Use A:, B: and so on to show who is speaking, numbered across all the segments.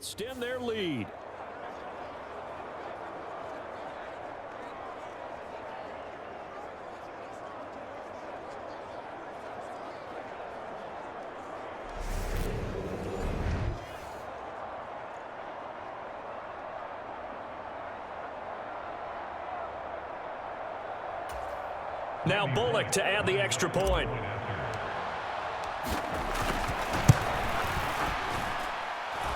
A: extend their lead. Now Bullock to add the extra point.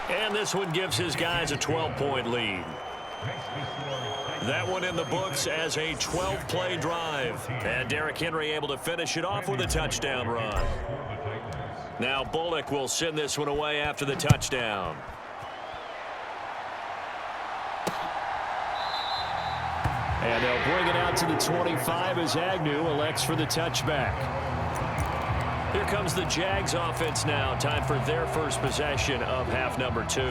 A: And this one gives his guys a 12-point lead. That one in the books as a 12-play drive. And Derrick Henry able to finish it off with a touchdown run. Now Bullock will send this one away after the touchdown. And they'll bring it out to the 25 as Agnew elects for the touchback. Here comes the Jags offense now. Time for their first possession of half number 2.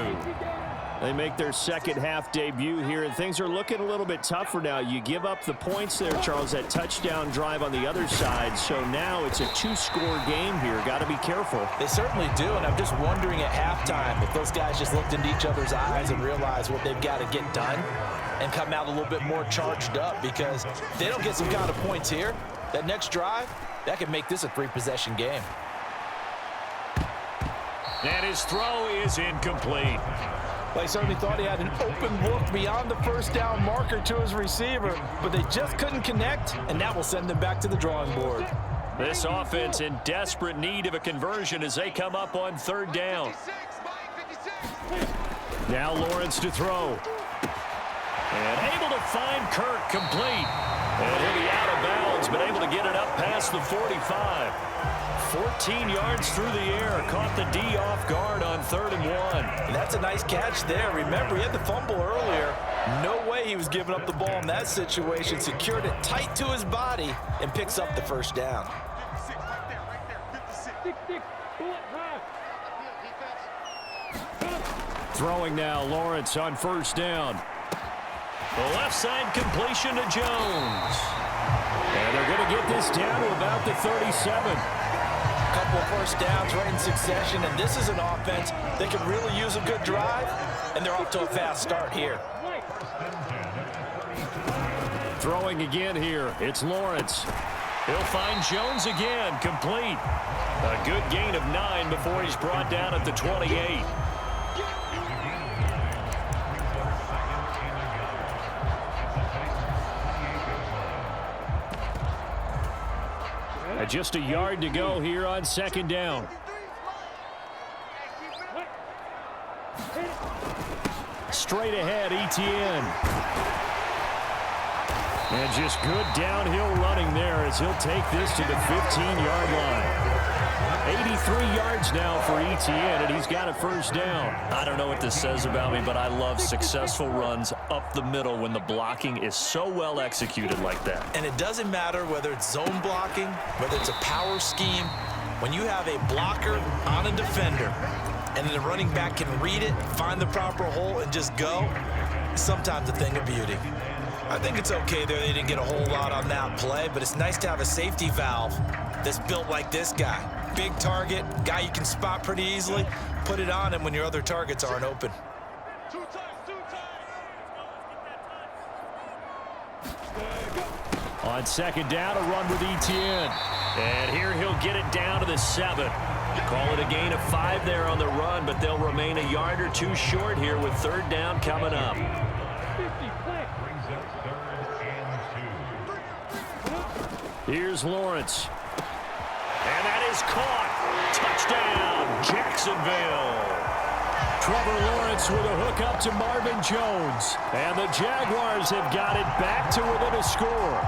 A: They make their second half debut here, and things are looking a little bit tougher now. You give up the points there, Charles, that touchdown drive on the other side. So now it's a 2-score game here. Got to be careful.
B: They certainly do, and I'm just wondering at halftime if those guys just looked into each other's eyes and realized what they've got to get done and come out a little bit more charged up, because if they don't get some kind of points here, that next drive, that could make this a 3-possession game.
A: And his throw is incomplete.
B: Well, he certainly thought he had an open look beyond the first down marker to his receiver, but they just couldn't connect, and that will send them back to the drawing board.
A: This offense in desperate need of a conversion as they come up on third down. Now Lawrence to throw. And able to find Kirk complete. And he'll be out of bounds, but able to get it up past the 45. 14 yards through the air. Caught the D off guard on 3rd and 1.
B: And that's a nice catch there. Remember, he had the fumble earlier. No way he was giving up the ball in that situation. Secured it tight to his body and picks up the first down.
A: Throwing now, Lawrence on first down. The left side completion to Jones. And they're going to get this down to about the 37.
B: Couple of first downs right in succession, and this is an offense that could really use a good drive, and they're off to a fast start here.
A: Throwing again here, it's Lawrence. He'll find Jones again, complete. A good gain of 9 before he's brought down at the 28. Just a yard to go here on second down. Straight ahead, Etienne. And just good downhill running there as he'll take this to the 15-yard line. 83 yards now for Etienne, and he's got a first down. I don't know what this says about me, but I love successful runs up the middle when the blocking is so well executed like that.
B: And it doesn't matter whether it's zone blocking, whether it's a power scheme. When you have a blocker on a defender, and the running back can read it, find the proper hole, and just go, sometimes a thing of beauty. I think it's okay there they didn't get a whole lot on that play, but it's nice to have a safety valve that's built like this guy. Big target, guy you can spot pretty easily. Put it on him when your other targets aren't open.
A: On second down, a run with Etienne. And here he'll get it down to the 7. Call it a gain of 5 there on the run, but they'll remain a yard or 2 short here with third down coming up. Here's Lawrence. And that is caught. Touchdown, Jacksonville. Trevor Lawrence with a hook up to Marvin Jones. And the Jaguars have got it back to within a score.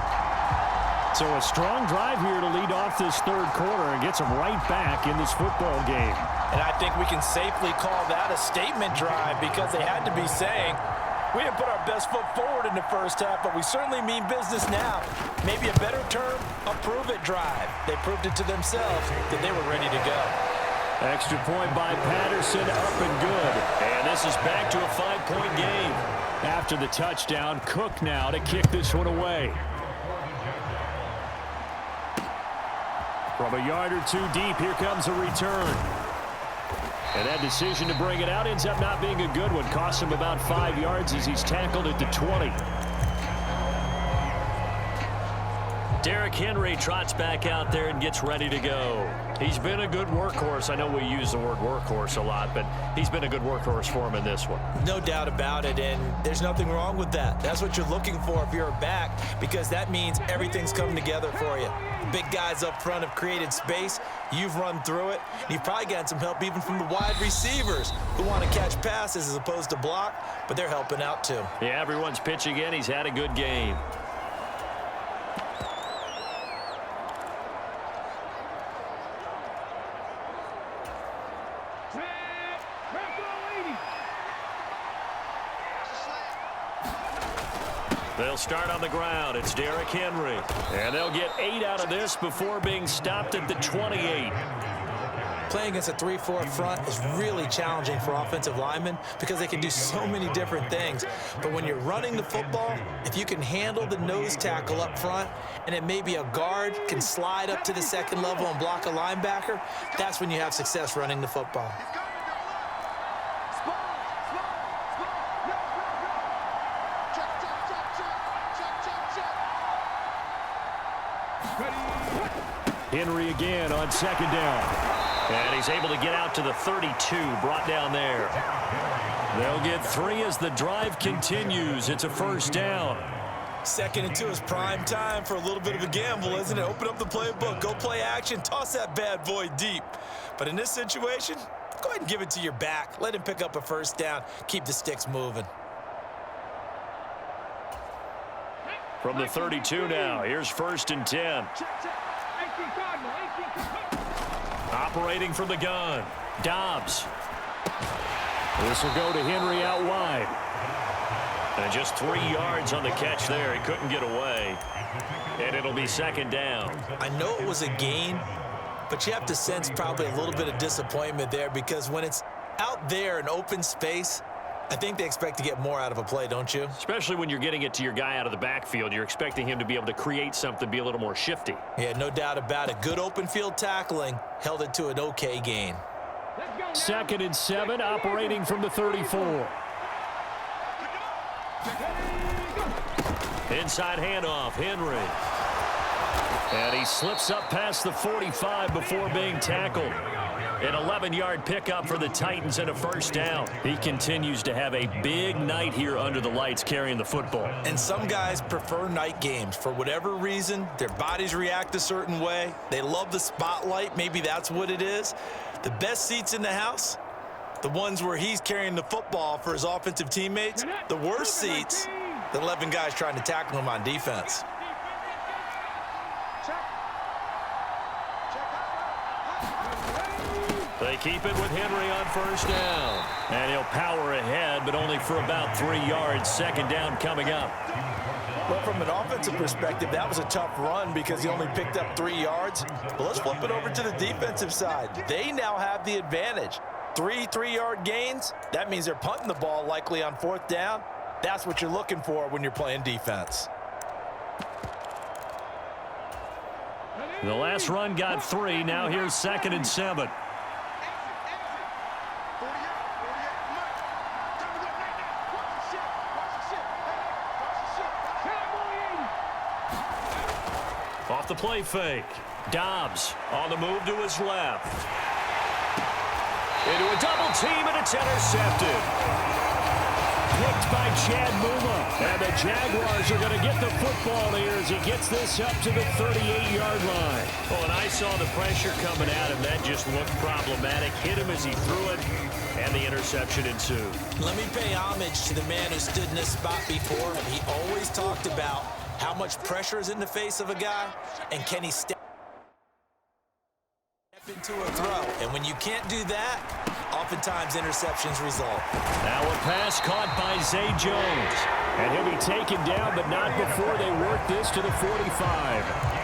A: So a strong drive here to lead off this third quarter and gets them right back in this football game.
B: And I think we can safely call that a statement drive, because they had to be saying, we didn't put our best foot forward in the first half, but we certainly mean business now. Maybe a better term, a prove-it drive. They proved it to themselves that they were ready to go.
A: Extra point by Patterson, up and good. And this is back to a 5-point game. After the touchdown, Cook now to kick this one away. From a yard or 2 deep, here comes a return. And that decision to bring it out ends up not being a good one. Cost him about 5 yards as he's tackled at the 20. Derrick Henry trots back out there and gets ready to go. He's been a good workhorse. I know we use the word workhorse a lot, but he's been a good workhorse for him in this one.
B: No doubt about it, and there's nothing wrong with that. That's what you're looking for if you're a back, because that means everything's coming together for you. Big guys up front have created space. You've run through it. You've probably gotten some help even from the wide receivers who want to catch passes as opposed to block, but they're helping out too.
A: Yeah, everyone's pitching in. He's had a good game. They'll start on the ground. It's Derrick Henry. And they'll get 8 out of this before being stopped at the 28.
B: Playing against a 3-4 front is really challenging for offensive linemen because they can do so many different things. But when you're running the football, if you can handle the nose tackle up front and it may be a guard can slide up to the second level and block a linebacker, that's when you have success running the football.
A: Henry again on second down. And he's able to get out to the 32, brought down there. They'll get 3 as the drive continues. It's a first down.
B: 2nd and 2 is prime time for a little bit of a gamble, isn't it? Open up the playbook, go play action, toss that bad boy deep. But in this situation, go ahead and give it to your back. Let him pick up a first down. Keep the sticks moving.
A: From the 32 now, here's 1st and 10. Operating from the gun, Dobbs. This will go to Henry out wide. And just 3 yards on the catch there. He couldn't get away. And it'll be 2nd down.
B: I know it was a gain, but you have to sense probably a little bit of disappointment there because when it's out there in open space, I think they expect to get more out of a play, don't you?
A: Especially when you're getting it to your guy out of the backfield. You're expecting him to be able to create something, be a little more shifty.
B: Yeah, no doubt about it. Good open field tackling held it to an okay gain.
A: 2nd and 7, operating from the 34. Inside handoff, Henry. And he slips up past the 45 before being tackled. An 11-yard pickup for the Titans and a first down. He continues to have a big night here under the lights carrying the football.
B: And some guys prefer night games. For whatever reason, their bodies react a certain way. They love the spotlight. Maybe that's what it is. The best seats in the house, the ones where he's carrying the football for his offensive teammates. The worst seats, the 11 guys trying to tackle him on defense.
A: They keep it with Henry on first down. And he'll power ahead, but only for about 3 yards. 2nd down coming up.
B: Well, from an offensive perspective, that was a tough run because he only picked up 3 yards. But let's flip it over to the defensive side. They now have the advantage. 3 3-yard gains, that means they're punting the ball likely on 4th down. That's what you're looking for when you're playing defense.
A: The last run got 3. Now here's 2nd and 7. Off the play fake. Dobbs on the move to his left. Into a double team, and it's intercepted. Picked by Chad Muma. And the Jaguars are going to get the football here as he gets this up to the 38-yard line. Oh, and I saw the pressure coming at him. That just looked problematic. Hit him as he threw it, and the interception ensued.
B: Let me pay homage to the man who stood in this spot before. He always talked about how much pressure is in the face of a guy, and can he step into a throw? And when you can't do that, oftentimes interceptions result.
A: Now a pass caught by Zay Jones. And he'll be taken down, but not before they work this to the 45.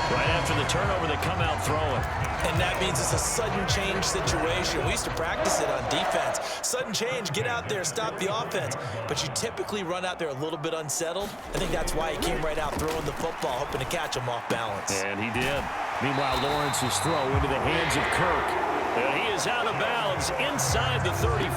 A: Right after the turnover, they come out throwing.
B: And that means it's a sudden change situation. We used to practice it on defense. Sudden change, get out there, stop the offense. But you typically run out there a little bit unsettled. I think that's why he came right out throwing the football, hoping to catch him off balance.
A: And he did. Meanwhile, Lawrence's throw into the hands of Kirk. And he is out of bounds inside the 30.